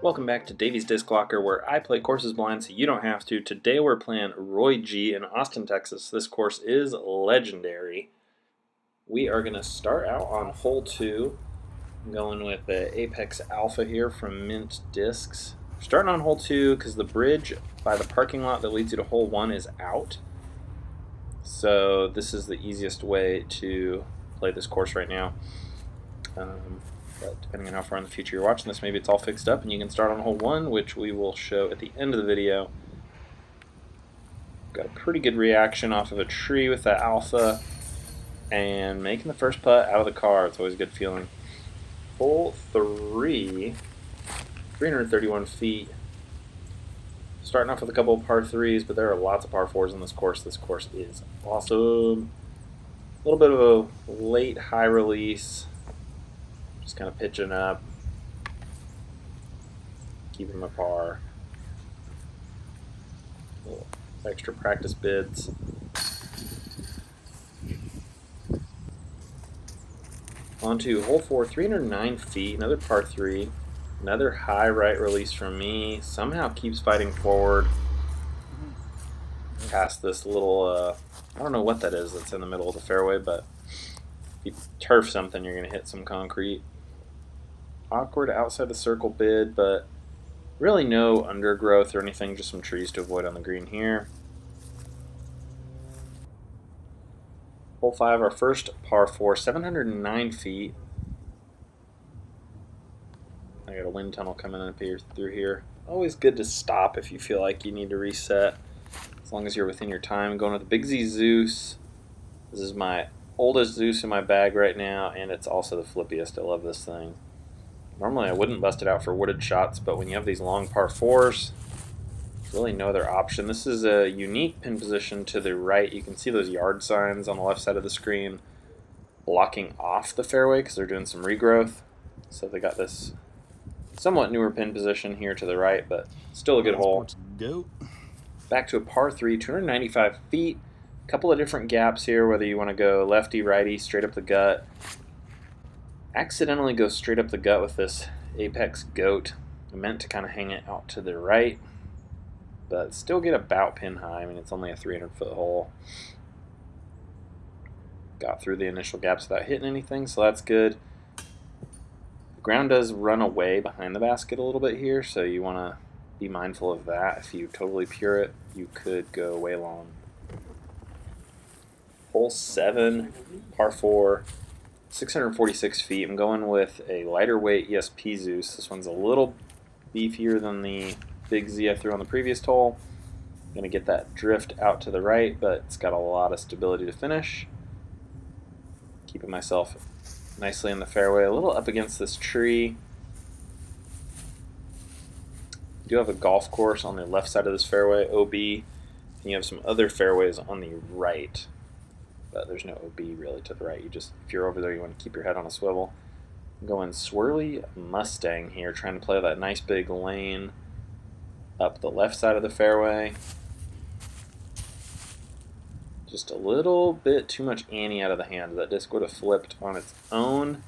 Welcome back to Davy's Disc Locker, where I play courses blind so you don't have to. Today we're playing Roy G in Austin, Texas. This course is legendary. We are going to start out on hole 2. I'm going with the Apex Alpha here from Mint Discs. We're starting on hole 2 because the bridge by the parking lot that leads you to hole 1 is out. So this is the easiest way to play this course right now. But depending on how far in the future you're watching this, maybe it's all fixed up and you can start on hole 1, which we will show at the end of the video. Got a pretty good reaction off of a tree with that Alpha, and making the first putt out of the car, it's always a good feeling. Hole 3, 331 feet. Starting off with a couple of par 3s, but there are lots of par 4s in this course. This course is awesome. A little bit of a late high release. Just kind of pitching up, keeping my par. Little extra practice bids. On to hole 4, 309 feet, another par 3. Another high right release from me. Somehow keeps fighting forward past this little, I don't know what that is that's in the middle of the fairway, but if you turf something, you're going to hit some concrete. Awkward outside the circle bid, but really no undergrowth or anything, just some trees to avoid on the green here. Hole 5, our first par 4, 709 feet. I got a wind tunnel coming up here through here. Always good to stop if you feel like you need to reset, as long as you're within your time. Going with the Big Z Zeus. This is my oldest Zeus in my bag right now, and it's also the flippiest. I love this thing. Normally I wouldn't bust it out for wooded shots, but when you have these long par 4s, there's really no other option. This is a unique pin position to the right. You can see those yard signs on the left side of the screen blocking off the fairway because they're doing some regrowth. So they got this somewhat newer pin position here to the right, but still a good hole. Back to a par 3, 295 feet. A couple of different gaps here, whether you want to go lefty, righty, straight up the gut. Accidentally go straight up the gut with this Apex Goat. I meant to kind of hang it out to the right, but still get about pin high. I mean, it's only a 300-foot hole. Got through the initial gaps without hitting anything, so that's good. The ground does run away behind the basket a little bit here, so you want to be mindful of that. If you totally pure it, you could go way long. Hole 7, par 4. 646 feet. I'm going with a lighter weight ESP Zeus. This one's a little beefier than the Big Z I threw on the previous hole. I'm going to get that drift out to the right, but it's got a lot of stability to finish. Keeping myself nicely in the fairway, a little up against this tree. You do have a golf course on the left side of this fairway, OB, and you have some other fairways on the right. But there's no OB really to the right. You just, if you're over there, you want to keep your head on a swivel. I'm going swirly Mustang here, trying to play that nice big lane up the left side of the fairway. Just a little bit too much ante out of the hand. That disc would have flipped on its own.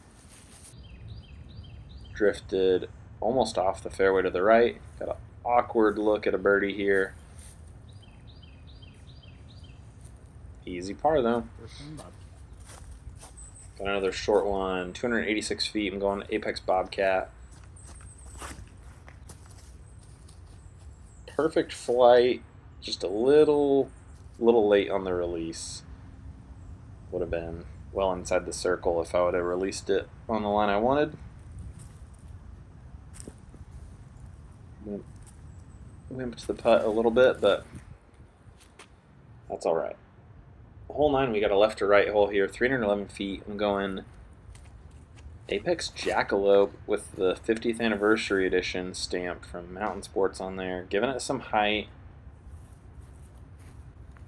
Drifted almost off the fairway to the right. Got an awkward look at a birdie here. Easy par though. Got another short one, 286 feet. I'm going Apex Bobcat. Perfect flight, just a little late on the release. Would have been well inside the circle if I would have released it on the line I wanted. Wimped the putt a little bit, but that's all right. Hole 9, we got a left to right hole here, 311 feet. I'm going Apex Jackalope with the 50th anniversary edition stamped from Mountain Sports on there, giving it some height,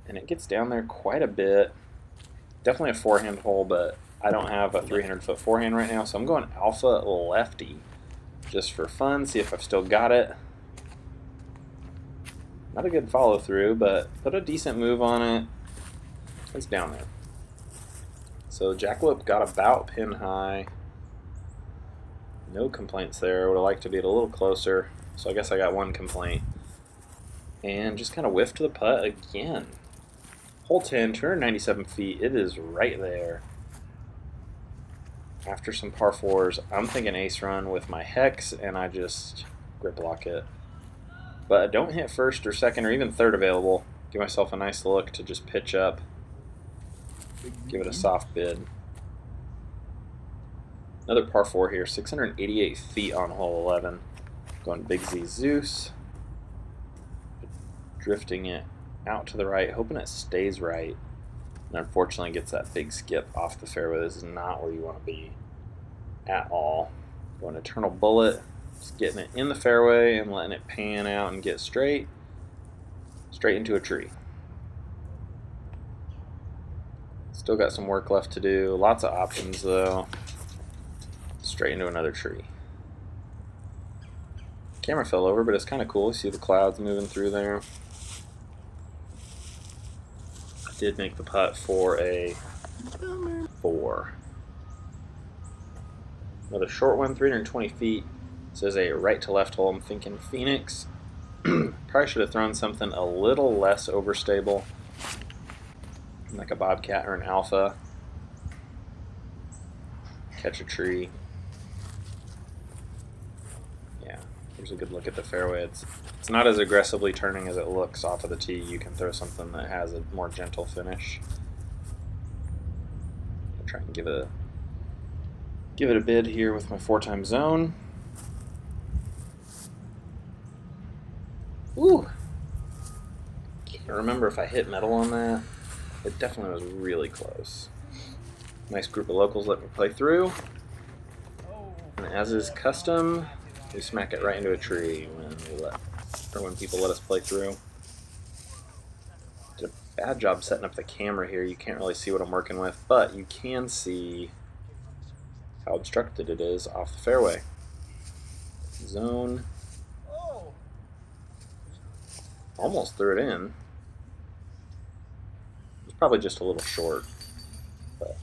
and it gets down there quite a bit. Definitely a forehand hole, but I don't have a 300-foot forehand right now, so I'm going Alpha Lefty just for fun, see if I've still got it. Not a good follow through, but put a decent move on it. It's down there. So Jackalope got about pin high. No complaints there. I would have liked to be a little closer. so I guess I got one complaint. And just kind of whiffed the putt again. Hole 10, 297 feet. It is right there. After some par 4s, I'm thinking ace run with my hex, and I just grip lock it. But I don't hit first or second or even third available. Give myself a nice look to just pitch up. Give it a soft bid. Another par 4 here, 688 feet on hole 11. Going Big Z Zeus. Drifting it out to the right, hoping it stays right. And unfortunately gets that big skip off the fairway. This is not where you want to be at all. Going Eternal Bullet. Just getting it in the fairway and letting it pan out and get straight into a tree. Still got some work left to do. Lots of options though. Straight into another tree. Camera fell over, but it's kind of cool. You see the clouds moving through there. I did make the putt for a 4. Another short one, 320 feet. This is a right to left hole. I'm thinking Phoenix. Probably should have thrown something a little less overstable, like a Bobcat or an Alpha. Catch a tree. Yeah, here's a good look at the fairway. It's not as aggressively turning as it looks off of the tee. You can throw something that has a more gentle finish. I'll try and give it a bid here with my 4-time zone. Ooh! Can't remember if I hit metal on that. It definitely was really close. Nice group of locals let me play through. And as is custom, we smack it right into a tree when people let us play through. Did a bad job setting up the camera here. You can't really see what I'm working with, but you can see how obstructed it is off the fairway. Zone. Almost threw it in. It's probably just a little short, but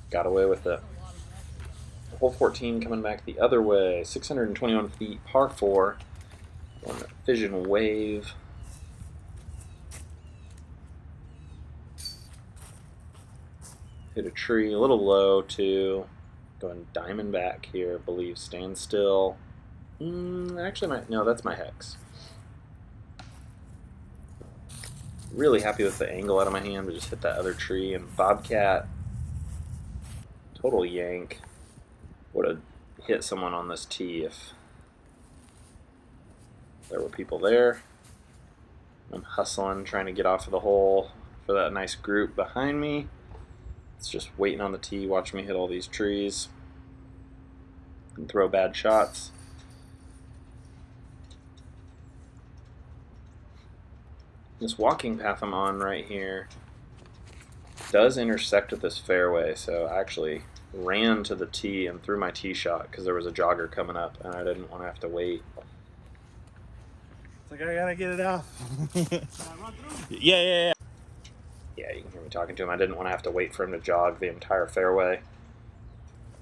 got away with it. Hole 14 coming back the other way, 621 feet, par 4, on Fission Wave. Hit a tree, a little low too. Going diamond back here, I believe stand still. Actually, no, that's my hex. Really happy with the angle out of my hand, but just hit that other tree. And Bobcat, total yank. Would have hit someone on this tee if there were people there. I'm hustling, trying to get off of the hole for that nice group behind me. It's just waiting on the tee, watching me hit all these trees and throw bad shots. This walking path I'm on right here does intersect with this fairway, so I actually ran to the tee and threw my tee shot because there was a jogger coming up and I didn't want to have to wait. It's like, I gotta get it off. Yeah, you can hear me talking to him. I didn't want to have to wait for him to jog the entire fairway.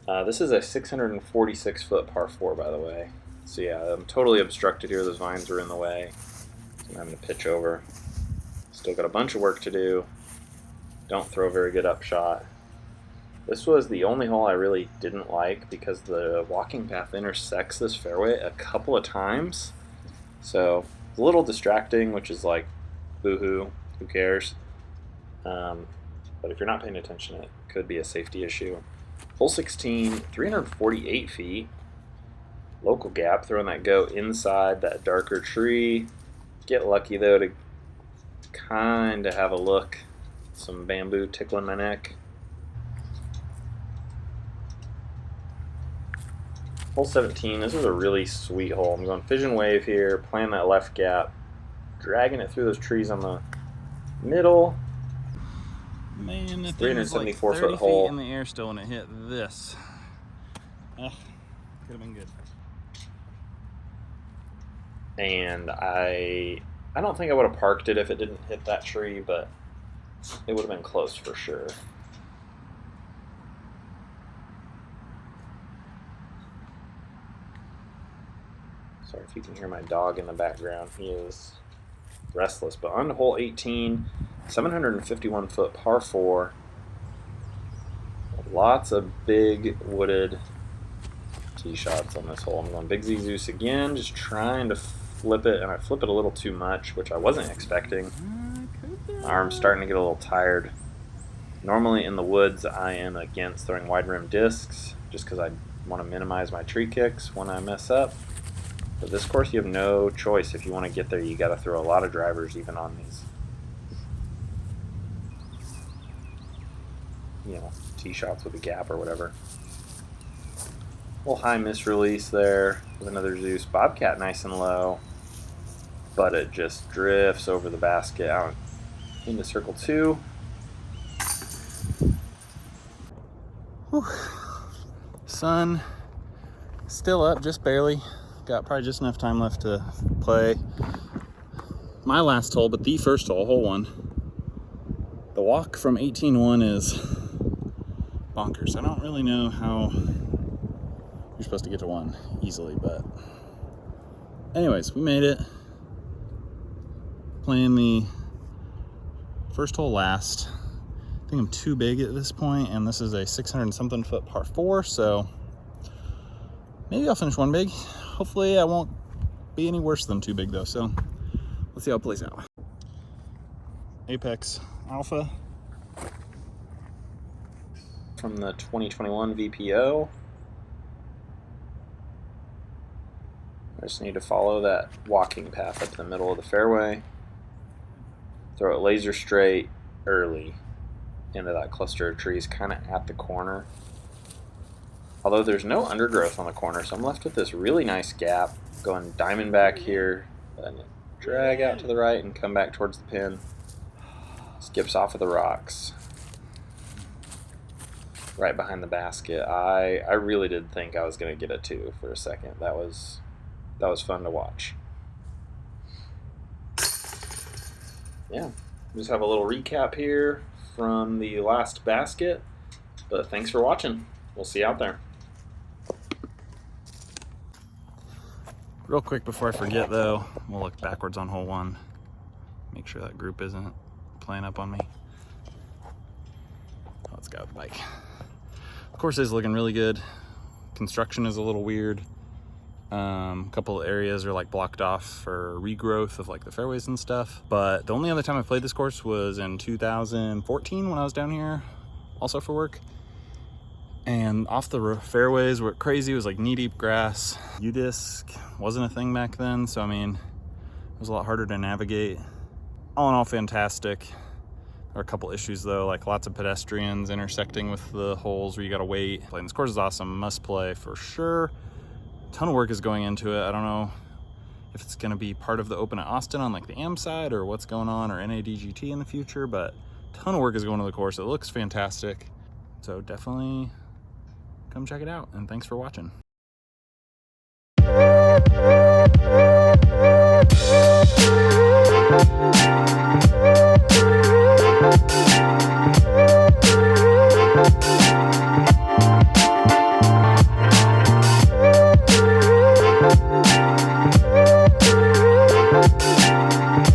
This is a 646 foot par 4, by the way. So yeah, I'm totally obstructed here. Those vines are in the way. So I'm having to pitch over. Still got a bunch of work to do. Don't throw a very good upshot. This was the only hole I really didn't like because the walking path intersects this fairway a couple of times. So it's a little distracting, which is like, boo-hoo, who cares? But if you're not paying attention, it could be a safety issue. Hole 16, 348 feet. Local gap, throwing that go inside that darker tree. Get lucky though to kind of have a look. Some bamboo tickling my neck. Hole 17, this is a really sweet hole. I'm going Fission Wave here, playing that left gap, dragging it through those trees on the middle. Man, the 374 foot foot hole in the air still when it hit this. Could have been good. And I don't think I would have parked it if it didn't hit that tree, but it would have been close for sure. Sorry if you can hear my dog in the background. He is restless. But on to hole 18, 751 foot par 4. Lots of big wooded tee shots on this hole. I'm going Big Z Zeus again, just trying to flip it, and I flip it a little too much, which I wasn't expecting. My arm's starting to get a little tired. Normally in the woods, I am against throwing wide rim discs, just because I want to minimize my tree kicks when I mess up. But this course, you have no choice. If you want to get there, you got to throw a lot of drivers even on these, tee shots with a gap or whatever. Little high misrelease there with another Zeus. Bobcat nice and low, but it just drifts over the basket out into circle 2. Whew. Sun still up, just barely. Got probably just enough time left to play my last hole, but the first hole, hole 1. The walk from 18-1 is bonkers. I don't really know how you're supposed to get to 1 easily, but anyways, we made it. Playing the first hole last. I think I'm too big at this point, and this is a 600-something foot par 4, so maybe I'll finish 1 big. Hopefully I won't be any worse than 2 big though, so let's see how it plays out. Apex Alpha From the 2021 VPO. I just need to follow that walking path up the middle of the fairway. Throw it laser straight early into that cluster of trees kind of at the corner. Although there's no undergrowth on the corner, so I'm left with this really nice gap going diamond back here, letting it drag out to the right and come back towards the pin. Skips off of the rocks right behind the basket. I really did think I was going to get a 2 for a second. That was fun to watch. Yeah, just have a little recap here from the last basket, but thanks for watching. We'll see you out there. Real quick before I forget though, we'll look backwards on hole 1. Make sure that group isn't playing up on me. Oh, it's got the bike. The course is looking really good. Construction is a little weird. A couple of areas are like blocked off for regrowth of like the fairways and stuff. But the only other time I played this course was in 2014 when I was down here, also for work. And off the fairways were crazy. It was like knee-deep grass. U-disc wasn't a thing back then, so I mean, it was a lot harder to navigate. All in all, fantastic. There are a couple issues though, like lots of pedestrians intersecting with the holes where you gotta wait. Playing this course is awesome, must play for sure. Ton of work is going into it. I don't know if it's gonna be part of the Open at Austin on like the AM side or what's going on, or NADGT in the future, but ton of work is going into the course. It looks fantastic. So definitely come check it out, and thanks for watching.